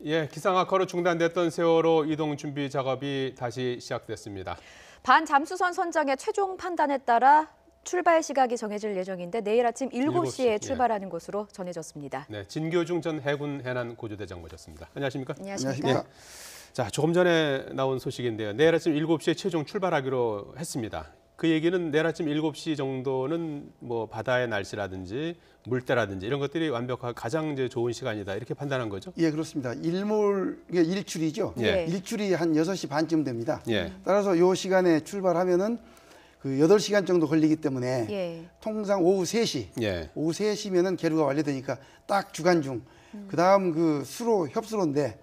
예, 기상 악화로 중단됐던 세월호 이동 준비 작업이 다시 시작됐습니다. 반잠수선 선장의 최종 판단에 따라 출발 시각이 정해질 예정인데 내일 아침 7시에 출발하는 것으로 전해졌습니다. 네, 진교중 전 해군 해난 구조대장 모셨습니다. 안녕하십니까? 안녕하십니까? 네. 자, 조금 전에 나온 소식인데요. 내일 아침 7시에 최종 출발하기로 했습니다. 그 얘기는 내일 아침 7시 정도는 뭐 바다의 날씨라든지 물때라든지 이런 것들이 완벽하게 가장 이제 좋은 시간이다 이렇게 판단한 거죠? 예, 그렇습니다. 일출이죠. 예. 일출이 한 6시 반쯤 됩니다. 예. 따라서 이 시간에 출발하면은 그 8시간 정도 걸리기 때문에 예. 통상 오후 3시, 예. 오후 3시면은 개루가 완료되니까 딱 주간 중. 그다음 그 수로 협수로인데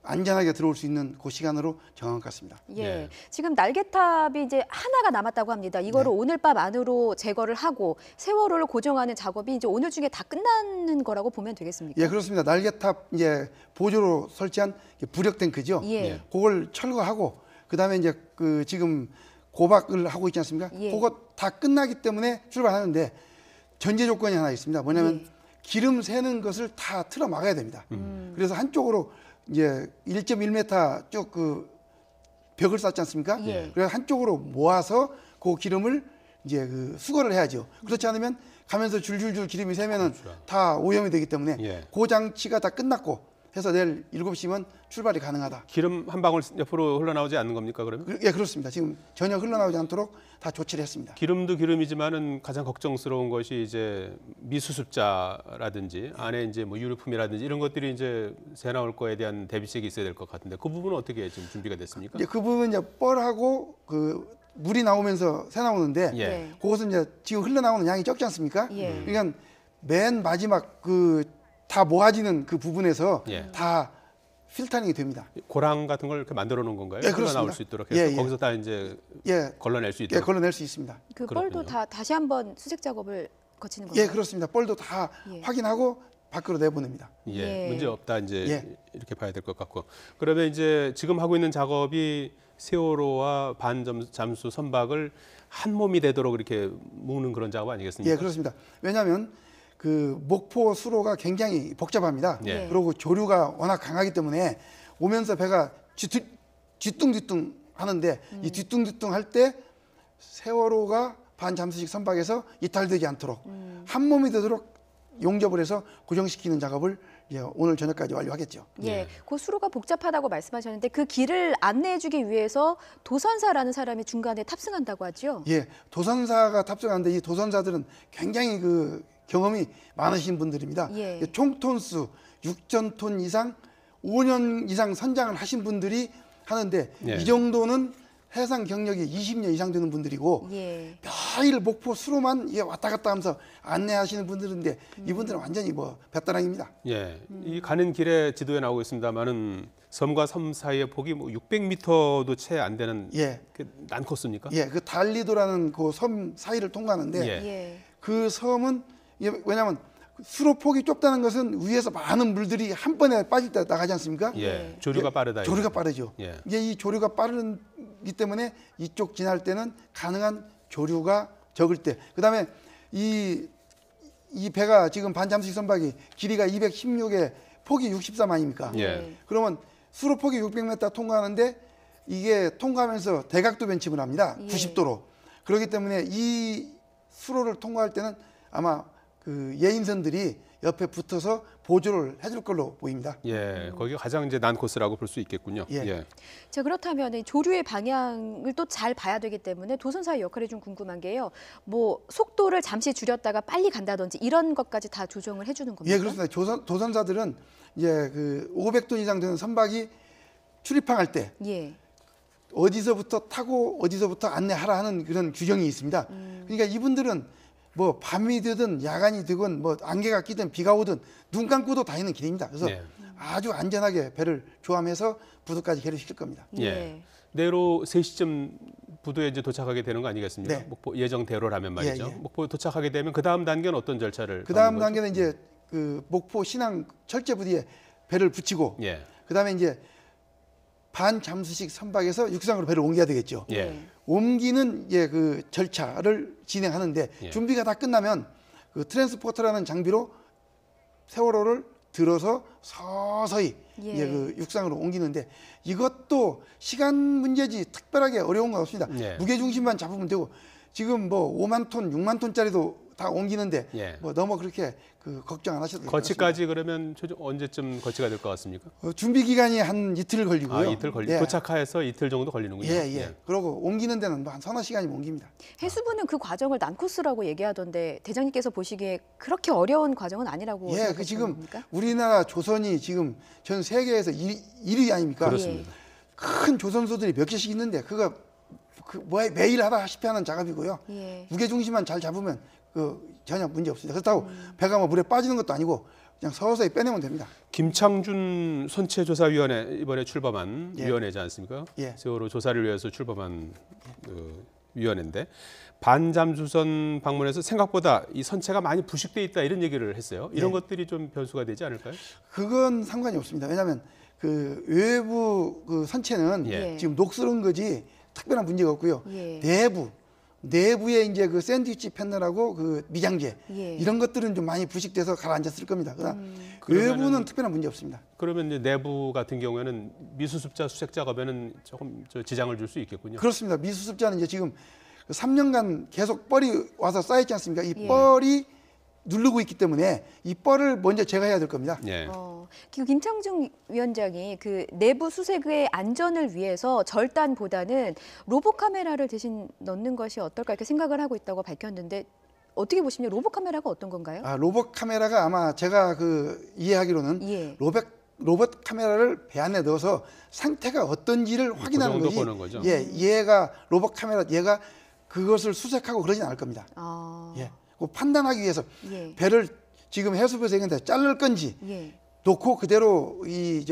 안전하게 들어올 수 있는 그 시간으로 정한 것 같습니다. 예. 예. 지금 날개탑이 이제 하나가 남았다고 합니다. 이거를 오늘 밤 안으로 제거를 하고 세월호를 고정하는 작업이 이제 오늘 중에 다 끝나는 거라고 보면 되겠습니까? 예, 그렇습니다. 날개탑 이제 보조로 설치한 부력 탱크죠. 예. 그걸 철거하고 그다음에 이제 그 지금 고박을 하고 있지 않습니까? 예. 그거 다 끝나기 때문에 출발하는데 전제 조건이 하나 있습니다. 뭐냐면 기름 새는 것을 다 틀어 막아야 됩니다. 그래서 한쪽으로 이제 1.1m 쭉 그 벽을 쌓지 않습니까? 예. 그래서 한쪽으로 모아서 그 기름을 이제 그 수거를 해야죠. 그렇지 않으면 가면서 줄줄줄 기름이 새면은 다 오염이 되기 때문에 예. 그 장치가 다 끝났고 해서 내일 7시면 출발이 가능하다. 기름 한 방울 옆으로 흘러나오지 않는 겁니까, 그러면? 예, 그렇습니다. 지금 전혀 흘러나오지 않도록 다 조치를 했습니다. 기름도 기름이지만은 가장 걱정스러운 것이 이제 미수습자라든지 안에 이제 뭐 유류품이라든지 이런 것들이 이제 새 나올 거에 대한 대비책이 있어야 될 것 같은데 그 부분은 어떻게 지금 준비가 됐습니까? 이제 그 부분은 이제 뻘하고 그 물이 나오면서 새 나오는데 예. 그것은 이제 지금 흘러나오는 양이 적지 않습니까? 예. 그러니까 맨 마지막 그 다 모아지는 그 부분에서 예. 다 필터링이 됩니다. 고랑 같은 걸 이렇게 만들어 놓은 건가요? 예, 흘러나올 그렇습니다. 수 있도록 해서 예, 예. 거기서 다 이제 예, 걸러낼 수 예, 있도록. 걸러낼 수 있습니다. 그 그렇군요. 뻘도 다 다시 한번 수색 작업을 거치는 건가요? 예, 그렇습니다. 뻘도 다 예. 확인하고 밖으로 내보냅니다. 예, 예. 문제 없다 이제 예. 이렇게 봐야 될 것 같고. 그러면 이제 지금 하고 있는 작업이 세월호와 반잠수 선박을 한 몸이 되도록 이렇게 묶는 그런 작업 아니겠습니까? 예, 그렇습니다. 왜냐하면 그 목포 수로가 굉장히 복잡합니다. 예. 그리고 조류가 워낙 강하기 때문에 오면서 배가 뒤뚱뒤뚱 하는데 이 뒤뚱뒤뚱 할 때 세월호가 반잠수식 선박에서 이탈되지 않도록 한 몸이 되도록 용접을 해서 고정시키는 작업을 오늘 저녁까지 완료하겠죠. 예, 그 수로가 복잡하다고 말씀하셨는데 그 길을 안내해주기 위해서 도선사라는 사람이 중간에 탑승한다고 하죠. 예, 도선사가 탑승하는데 이 도선사들은 굉장히 그 경험이 많으신 분들입니다. 예. 총 톤수 6,000톤 이상 5년 이상 선장을 하신 분들이 하는데 예. 이 정도는 해상 경력이 20년 이상 되는 분들이고 예. 매일 목포 수로만 이게 왔다 갔다 하면서 안내하시는 분들인데 이분들은 완전히 뭐 뱃다랑입니다. 예, 이 가는 길에 지도에 나오고 있습니다만은 섬과 섬 사이의 폭이 뭐 600m도 채 안 되는 예, 난 코스입니까? 예, 그 달리도라는 그 섬 사이를 통과하는데 예. 예. 그 섬은 왜냐하면 수로 폭이 좁다는 것은 위에서 많은 물들이 한 번에 빠질 때 나가지 않습니까? 예, 조류가 빠르다. 조류가 이거죠. 빠르죠. 예. 이제 이 조류가 빠르기 때문에 이쪽 지날 때는 가능한 조류가 적을 때. 그다음에 이 배가 지금 반잠수식 선박이 길이가 216에 폭이 64 아닙니까? 예. 그러면 수로 폭이 600m 통과하는데 이게 통과하면서 대각도 변침을 합니다. 예. 90도로. 그렇기 때문에 이 수로를 통과할 때는 아마 그 예인선들이 옆에 붙어서 보조를 해줄 걸로 보입니다. 예, 거기가 가장 이제 난 코스라고 볼 수 있겠군요. 예. 자, 그렇다면 이 조류의 방향을 또 잘 봐야 되기 때문에 도선사의 역할이 좀 궁금한 게요. 뭐 속도를 잠시 줄였다가 빨리 간다든지 이런 것까지 다 조정을 해주는 겁니까? 예, 그렇습니다. 도선사들은 이제 그 500톤 이상 되는 선박이 출입항할 때 예. 어디서부터 타고 어디서부터 안내하라 하는 그런 규정이 있습니다. 그러니까 이분들은 뭐 밤이 되든 야간이 되든 뭐 안개가 끼든 비가 오든 눈 감고도 다니는 길입니다. 그래서 예. 아주 안전하게 배를 조함해서 부두까지 개류시킬 겁니다. 예. 내일 오후 3시쯤 부두에 이제 도착하게 되는 거 아니겠습니까? 네. 목포 예정대로라면 말이죠. 예, 예. 목포에 도착하게 되면 그 다음 단계는 어떤 절차를? 그 다음 밟는 거죠? 단계는 이제 그 목포 신항 철제 부두에 배를 붙이고 예. 그 다음에 이제 반잠수식 선박에서 육상으로 배를 옮겨야 되겠죠. 예. 옮기는 그 절차를 진행하는데 예. 준비가 다 끝나면 그 트랜스포터라는 장비로 세월호를 들어서 서서히 예. 이제 그 육상으로 옮기는데 이것도 시간 문제지 특별하게 어려운 건 없습니다. 예. 무게 중심만 잡으면 되고 지금 뭐 5만 톤, 6만 톤짜리도 다 옮기는데 예. 뭐 너무 그렇게 그 걱정 안 하셔도 될 것 같습니다. 거치까지 그러면 최종 언제쯤 거치가 될 것 같습니까? 준비 기간이 한 이틀 걸리고요. 아, 이틀 걸리. 예. 도착해서 이틀 정도 걸리는군요. 예, 예. 그러고 옮기는 데는 뭐 한 서너 시간이면 옮깁니다. 해수부는 그 과정을 난코스라고 얘기하던데 대장님께서 보시기에 그렇게 어려운 과정은 아니라고 예, 그 생각하시는 지금 겁니까? 우리나라 조선이 지금 전 세계에서 1위 아닙니까? 그렇습니다. 큰 조선소들이 몇 개씩 있는데 그거 매일 하다시피 하는 작업이고요. 예. 무게 중심만 잘 잡으면 그 전혀 문제 없습니다. 그렇다고 배가 뭐 물에 빠지는 것도 아니고 그냥 서서히 빼내면 됩니다. 김창준 선체조사위원회 이번에 출범한 예. 위원회지 않습니까? 예. 세월호 조사를 위해서 출범한 그 위원회인데 반잠수선 방문해서 생각보다 이 선체가 많이 부식돼 있다 이런 얘기를 했어요. 이런 예. 것들이 좀 변수가 되지 않을까요? 그건 상관이 없습니다. 왜냐하면 그 외부 그 선체는 예. 지금 녹슬은 거지 특별한 문제가 없고요. 예. 내부에 이제 그 샌드위치 패널하고 그 미장제 예. 이런 것들은 좀 많이 부식돼서 가라앉았을 겁니다. 그러나 그러면은- 외부는 특별한 문제 없습니다. 그러면 이제 내부 같은 경우에는 미수습자 수색 작업에는 조금 지장을 줄 수 있겠군요. 그렇습니다. 미수습자는 이제 지금 3년간 계속 뻘이 와서 쌓였지 않습니까? 이 예. 뻘이 누르고 있기 때문에 이 뻘을 먼저 제거해야 될 겁니다. 예. 그 김창중 위원장이 그 내부 수색의 안전을 위해서 절단보다는 로봇 카메라를 대신 넣는 것이 어떨까 이렇게 생각을 하고 있다고 밝혔는데 어떻게 보시면 로봇 카메라가 어떤 건가요? 로봇 카메라가 아마 제가 그 이해하기로는 예. 로봇 카메라를 배 안에 넣어서 상태가 어떤지를 확인하는 정도 거지. 보는 거죠. 예, 얘가 로봇 카메라 얘가 그것을 수색하고 그러진 않을 겁니다. 아, 예, 그 판단하기 위해서 예. 배를 지금 해수부에서 얘기했는데 자를 건지 예. 놓고 그대로 이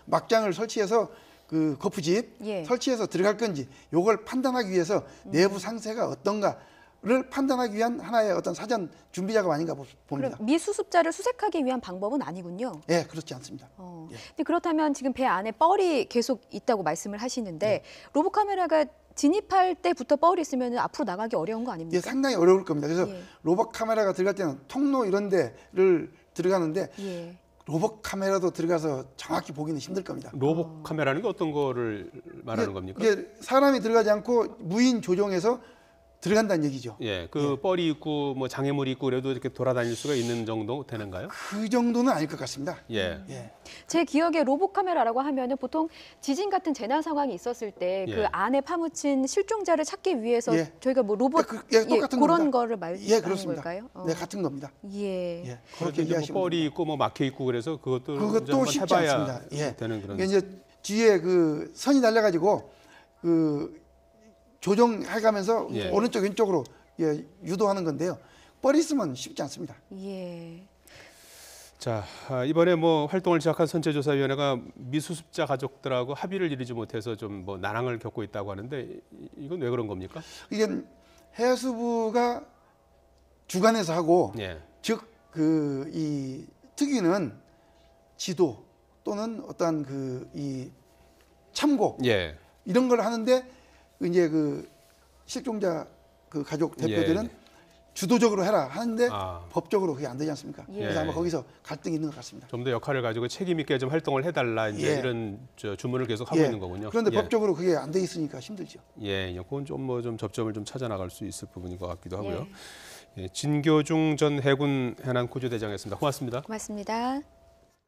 막장을 설치해서 그 거푸집 예. 설치해서 들어갈 건지 요걸 판단하기 위해서 내부 상태가 어떤가를 판단하기 위한 하나의 어떤 사전 준비 작업 아닌가 봅니다. 그럼 미수습자를 수색하기 위한 방법은 아니군요. 예, 그렇지 않습니다. 예. 근데 그렇다면 지금 배 안에 뻘이 계속 있다고 말씀을 하시는데 로봇 카메라가 진입할 때부터 뻘이 있으면 앞으로 나가기 어려운 거 이게 아닙니까? 상당히 어려울 겁니다. 그래서 예. 로봇 카메라가 들어갈 때는 통로 이런 데를 들어가는데 예. 로봇 카메라도 들어가서 정확히 보기는 힘들 겁니다. 로봇 카메라는 게 어떤 거를 말하는 겁니까? 이게 사람이 들어가지 않고 무인 조종해서 들어간다는 얘기죠. 예, 그 뻘이 있고 뭐 장애물이 있고 그래도 이렇게 돌아다닐 수가 있는 정도 되는가요? 그 정도는 아닐 것 같습니다. 예. 예. 제 기억에 로봇 카메라라고 하면은 보통 지진 같은 재난 상황이 있었을 때 그 예. 안에 파묻힌 실종자를 찾기 위해서 예. 저희가 뭐 로봇 똑같은 그런 겁니다. 거를 말하는 예, 그렇습니다. 걸까요? 네, 같은 겁니다. 예. 예, 그렇게 그렇게 이제 뭐 이해하시면 뻘이 됩니다. 있고 뭐 막혀 있고 그래서 그것도 이제 그것도 한번 쉽지 해봐야 않습니다. 예. 되는 그런. 이게 이제 뒤에 그 선이 달려가지고 그 조정해가면서 예. 오른쪽 왼쪽으로 유도하는 건데요. 뻘이 있으면 쉽지 않습니다. 예. 자, 이번에 뭐 활동을 시작한 선체조사위원회가 미수습자 가족들하고 합의를 이루지 못해서 좀 뭐 난항을 겪고 있다고 하는데 이건 왜 그런 겁니까? 이게 해수부가 주관해서 하고 예. 즉 그 이 특위는 지도 또는 어떠한 그 이 참고 예. 이런 걸 하는데 이제 그 실종자 그 가족 대표들은 예. 주도적으로 해라 하는데 아. 법적으로 그게 안 되지 않습니까? 예. 그래서 아마 거기서 갈등이 있는 것 같습니다. 좀 더 역할을 가지고 책임 있게 좀 활동을 해달라 이제 예. 이런 주문을 계속 하고 예. 있는 거군요. 그런데 예. 법적으로 그게 안 돼 있으니까 힘들죠. 예, 그건 좀 뭐 좀 접점을 좀 찾아 나갈 수 있을 부분인 것 같기도 하고요. 예. 예, 진교중 전 해군 해난 구조대장이었습니다. 고맙습니다. 고맙습니다.